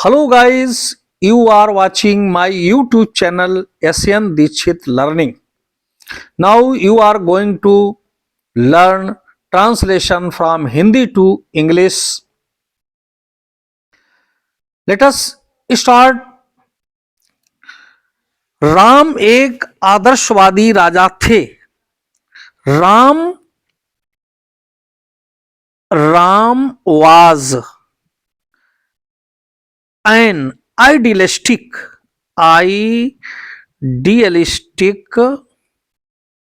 Hello guys, you are watching my YouTube channel SN Dikshit Learning. Now you are going to learn translation from Hindi to English. Let us start. Ram एक आदर्शवादी राजा थे. Ram was an idealistic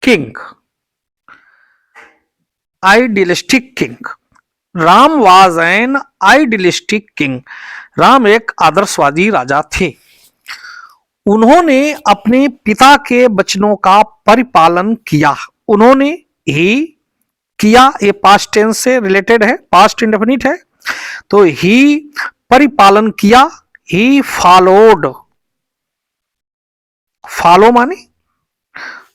king. Idealistic king. Ram was an idealistic king. Ram एक आदर्शवादी राजा थे. उन्होंने अपने पिता के वचनों का परिपालन किया. उन्होंने ही किया, ये पास्ट टेंस से रिलेटेड है, पास्ट इंडेफिनिट है, तो ही परिपालन किया. He followed. फॉलो माने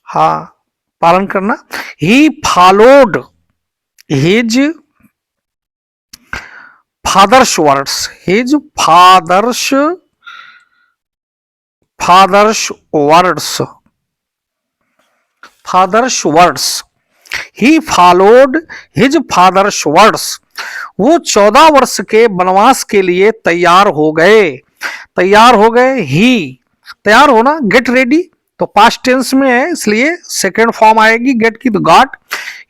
हाँ पालन करना. He followed his father's words. His father's words. He followed his father's words. वो 14 वर्ष के वनवास के लिए तैयार हो गए. ही तैयार होना, गेट रेडी, तो पास्ट टेंस में है इसलिए सेकेंड फॉर्म आएगी गेट की, तो got.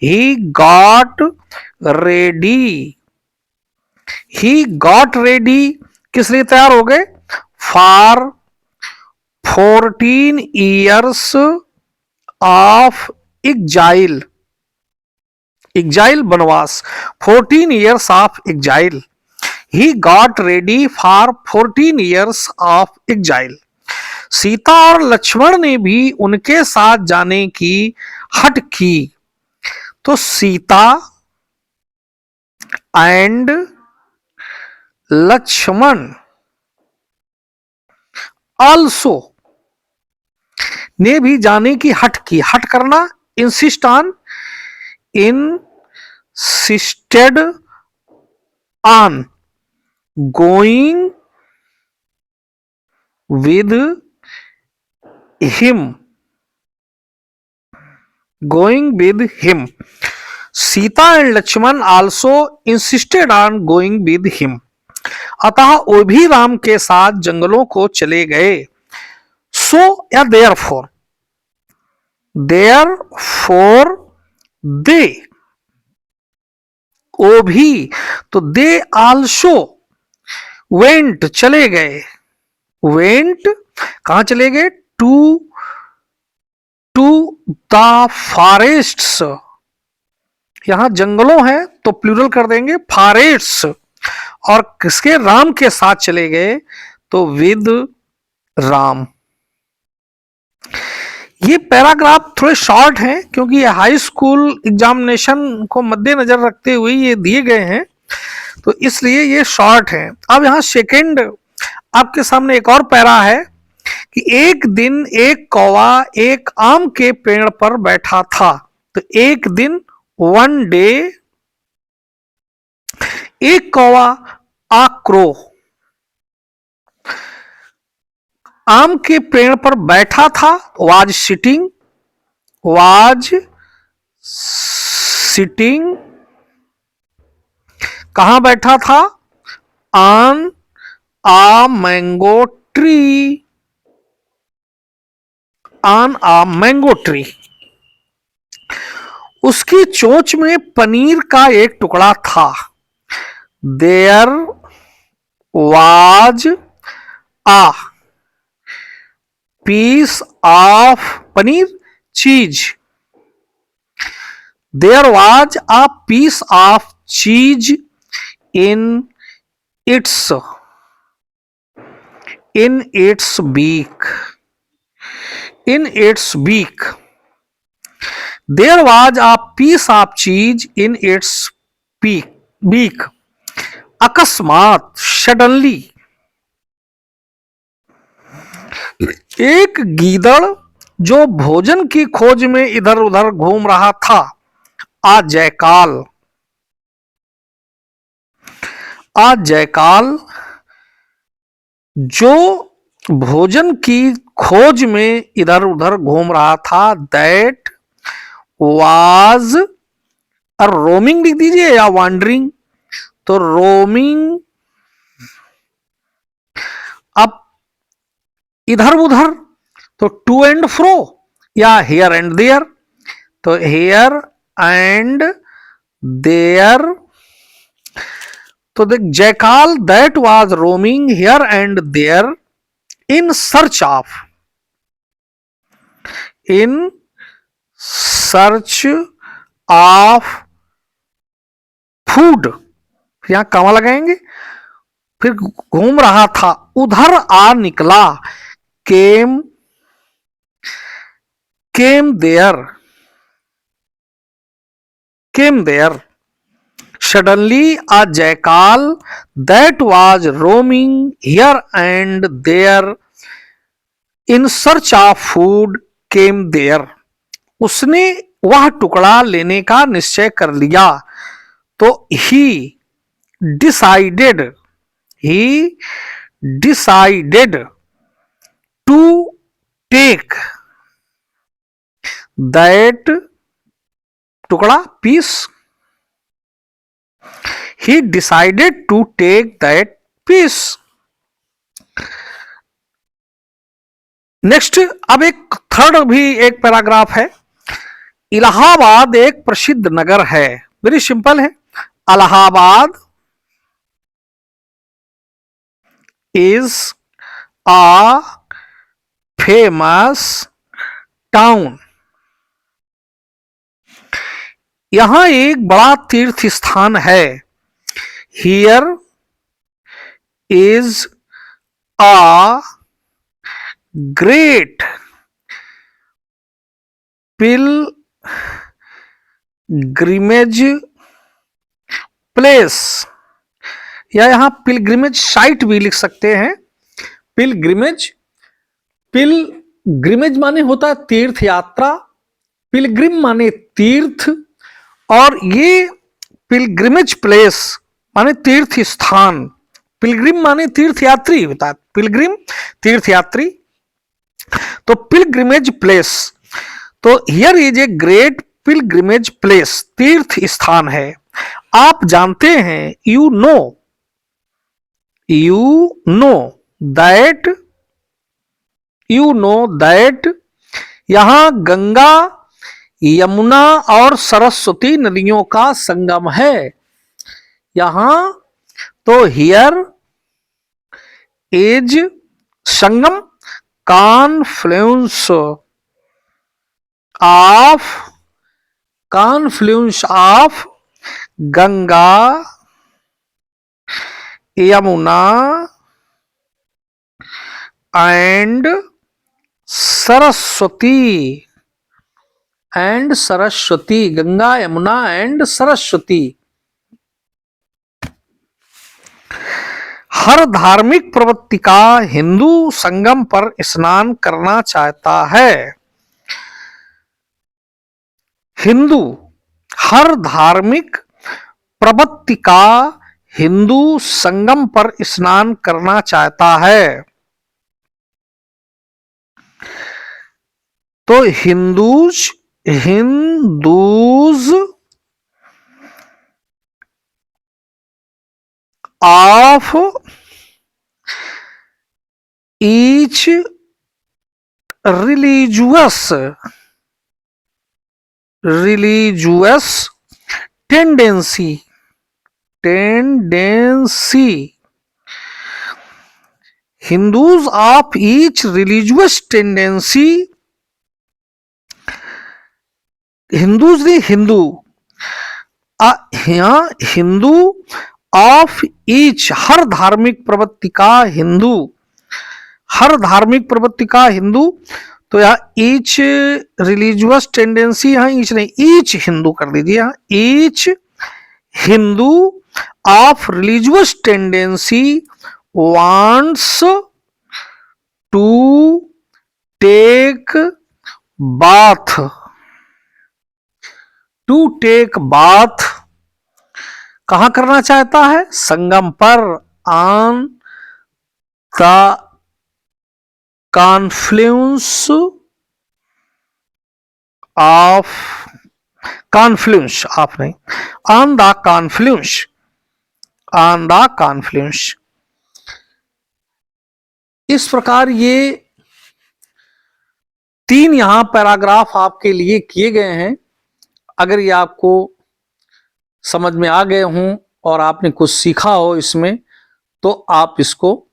He got ready. He got ready किस लिए तैयार हो गए? For 14 years of exile. वनवास. 14 years of exile. He got ready for 14 years of exile. Sita और लक्ष्मण ने भी उनके साथ जाने की हट की. तो सीता एंड लक्ष्मण आल्सो ने भी जाने की हट की. हट करना, insisted on going with him. Sita and Lakshman also insisted on going with him. अतः वो भी राम के साथ जंगलों को चले गए. सो या देयरफॉर दे, वो भी, तो दे आल्सो वेंट चले गए. वेंट कहां चले गए? To the forests. यहां जंगलों है तो प्लूरल कर देंगे फॉरेस्ट्स. और किसके? राम के साथ चले गए, तो विद राम. ये पैराग्राफ थोड़े शॉर्ट हैं क्योंकि ये हाई स्कूल एग्जामिनेशन को मद्देनजर रखते हुए ये दिए गए हैं, तो इसलिए ये शॉर्ट हैं. अब यहां सेकंड आपके सामने एक और पैरा है कि एक दिन एक कौवा एक आम के पेड़ पर बैठा था. तो एक दिन, वन डे, एक कौवा, आ क्रो, आम के पेड़ पर बैठा था. Was sitting. कहां बैठा था? On a mango tree. उसकी चोंच में पनीर का एक टुकड़ा था. There was a piece of paneer, cheese. There was a piece of cheese in its beak. There was a piece of cheese in its beak. अकस्मात, सडनली. एक गीदड़ जो भोजन की खोज में इधर उधर घूम रहा था. आ जयकाल जो भोजन की खोज में इधर उधर घूम रहा था, दैट वाज, और रोमिंग लिख दीजिए या वॉन्डरिंग, तो रोमिंग, अब इधर उधर तो टू एंड फ्रो या हियर एंड देयर, तो हियर एंड देयर, तो the jackal that was roaming here and there in search of, in search of food, यहां कमा लगाएंगे, फिर घूम रहा था, उधर आ निकला, came, came there, came there, suddenly a jackal that was roaming here and there in search of food came there, उसने वह टुकड़ा लेने का निश्चय कर लिया, तो he decided, he decided to take that टुकड़ा piece, he decided to take that piece. Next, अब एक थर्ड भी एक पैराग्राफ है। इलाहाबाद एक प्रसिद्ध नगर है, वेरी सिंपल है, Allahabad is a famous town, यहां एक बड़ा तीर्थ स्थान है, here is a great pilgrimage place, या यहां पिलग्रिमेज साइट भी लिख सकते हैं, पिलग्रिमेज, पिलग्रिमेज माने होता है तीर्थ यात्रा, पिलग्रिम माने तीर्थ, और ये पिलग्रिमेज प्लेस माने तीर्थ स्थान, पिलग्रिम माने तीर्थयात्री होता है, पिलग्रिम तीर्थयात्री, तो पिलग्रिमेज प्लेस, तो here is a great pilgrimage place, तीर्थ स्थान है, आप जानते हैं, you know that, you know that, यहां गंगा, यमुना और सरस्वती नदियों का संगम है, यहां तो here is Sangam, confluence of, confluence of Ganga, Yamuna and Saraswati, and Saraswati, Ganga Yamuna and Saraswati. हर धार्मिक प्रवृत्ति का हिंदू संगम पर स्नान करना चाहता है, हिंदू, हर धार्मिक प्रवृत्ति का हिंदू संगम पर स्नान करना चाहता है, तो Hindus of each religious tendency, Hindus of each religious tendency, Hindus ने हिंदू, हिंदू ऑफ ईच, हर धार्मिक प्रवृत्ति का हिंदू, हर धार्मिक प्रवृत्ति का हिंदू, तो यहां ईच रिलीजियस टेंडेंसी, यहां ईच नहीं, ईच हिंदू कर दीजिए, यहां each Hindu of religious tendency wants to take bath, to take bath, कहां करना चाहता है, संगम पर, on the confluence of, confluence of नहीं, on the confluence, on the confluence. इस प्रकार ये 3 यहां पैराग्राफ आपके लिए किए गए हैं। अगर ये आपको समझ में आ गए हों और आपने कुछ सीखा हो इसमें, तो आप इसको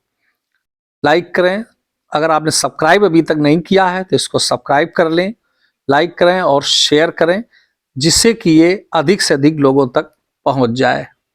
लाइक करें। अगर आपने सब्सक्राइब अभी तक नहीं किया है तो इसको सब्सक्राइब कर लें, लाइक करें और शेयर करें, जिससे कि ये अधिक से अधिक लोगों तक पहुंच जाए।